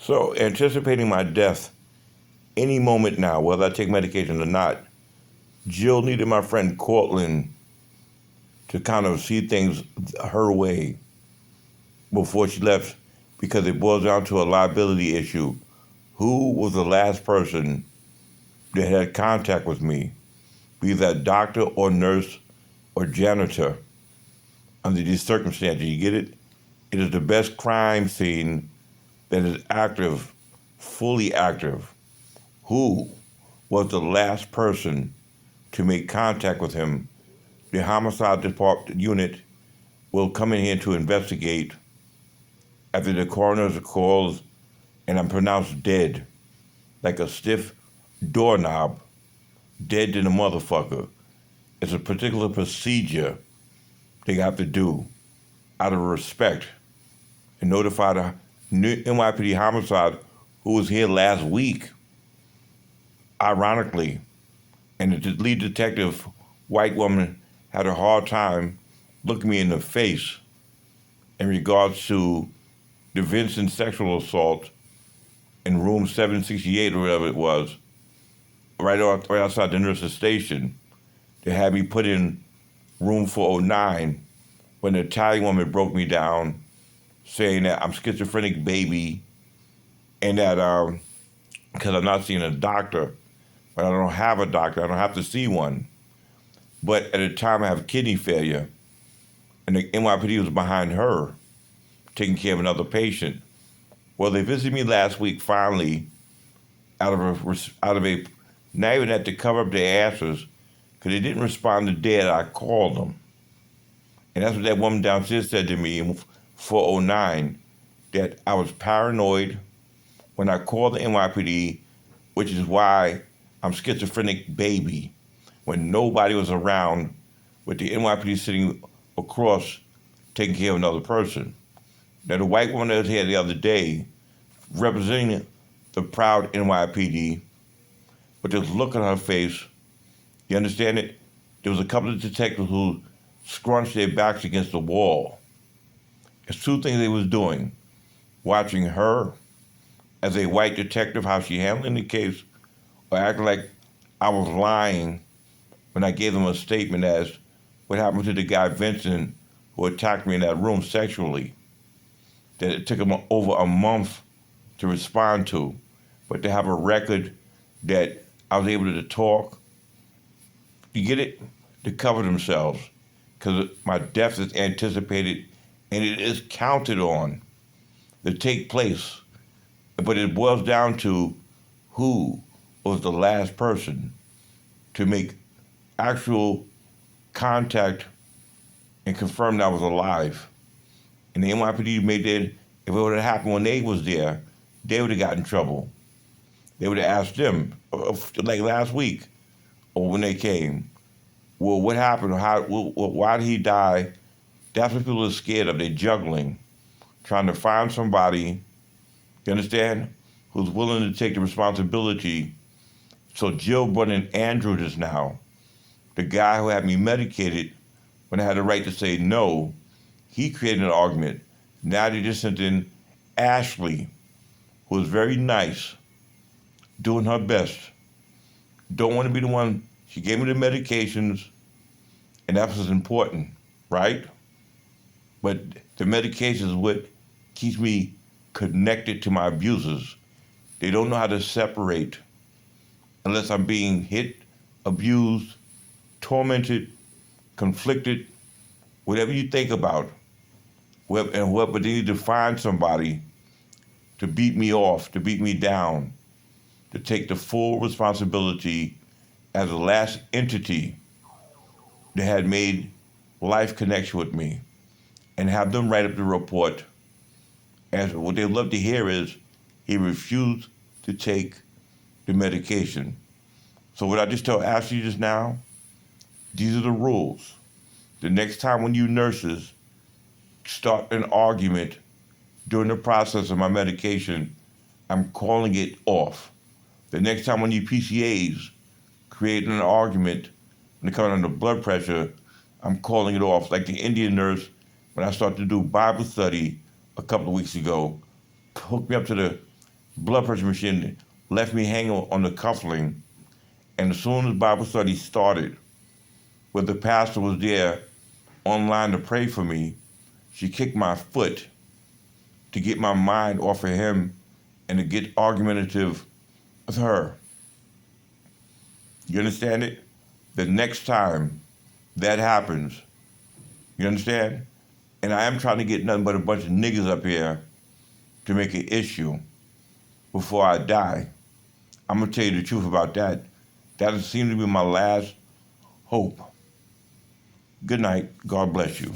So, anticipating my death any moment now, whether I take medication or not, Jill needed my friend Cortland to kind of see things her way before she left because it boils down to a liability issue. Who was the last person that had contact with me, be that doctor or nurse or janitor, under these circumstances? You get it? It is the best crime scene that is active, fully active. Who was the last person to make contact with him? The homicide department unit will come in here to investigate after the coroner's calls and I'm pronounced dead, like a stiff doorknob, dead to the motherfucker. It's a particular procedure they have to do out of respect and notify the NYPD homicide who was here last week, ironically. And the lead detective, white woman, had a hard time looking me in the face in regards to the Vincent sexual assault in room 768 or whatever it was, right outside the nurse's station. They had me put in room 409 when the Italian woman broke me down saying that I'm schizophrenic baby and that because I'm not seeing a doctor, but I don't have a doctor, I don't have to see one. But at the time I have kidney failure and the NYPD was behind her taking care of another patient. Well, they visited me last week finally out of a not even had to cover up their asses because they didn't respond the day that I called them. And that's what that woman downstairs said to me in 409, that I was paranoid when I called the NYPD, which is why I'm schizophrenic baby, when nobody was around with the NYPD sitting across taking care of another person. Now, the white woman that was here the other day representing the proud NYPD, with this look on her face, you understand it? There was a couple of detectives who scrunched their backs against the wall. It's two things they was doing. Watching her as a white detective, how she handling the case, or acting like I was lying when I gave them a statement as what happened to the guy Vincent who attacked me in that room sexually. That it took them over a month to respond to, but to have a record that I was able to talk, you get it, to cover themselves, because my death is anticipated and it is counted on to take place. But it boils down to who was the last person to make actual contact and confirm that I was alive. And the NYPD made that, if it would have happened when they was there, they would have got in trouble. They would have asked them, like last week, or when they came, well, what happened? Why did he die? That's what people are scared of. They're juggling, trying to find somebody, you understand, who's willing to take the responsibility. So Jill brought in Andrew just now, the guy who had me medicated when I had the right to say no. He created an argument. Now they just sent in Ashley, who was very nice, doing her best. Don't want to be the one. She gave me the medications, and that was important, right? But the medications is what keeps me connected to my abusers. They don't know how to separate unless I'm being hit, abused, tormented, conflicted, whatever you think about. But they need to find somebody to beat me off, to beat me down, to take the full responsibility as the last entity that had made life connection with me, and have them write up the report. And what they'd love to hear is he refused to take the medication. So what I just told Ashley just now, these are the rules. The next time when you nurses start an argument during the process of my medication, I'm calling it off. The next time when you PCAs create an argument when it comes under blood pressure, I'm calling it off. Like the Indian nurse, when I started to do Bible study a couple of weeks ago, hooked me up to the blood pressure machine left me hanging on the cuffling. And as soon as Bible study started, where the pastor was there online to pray for me, she kicked my foot to get my mind off of him and to get argumentative with her. You understand it? The next time that happens, you understand? And I am trying to get nothing but a bunch of niggas up here to make an issue before I die. I'm going to tell you the truth about that. That seems to be my last hope. Good night. God bless you.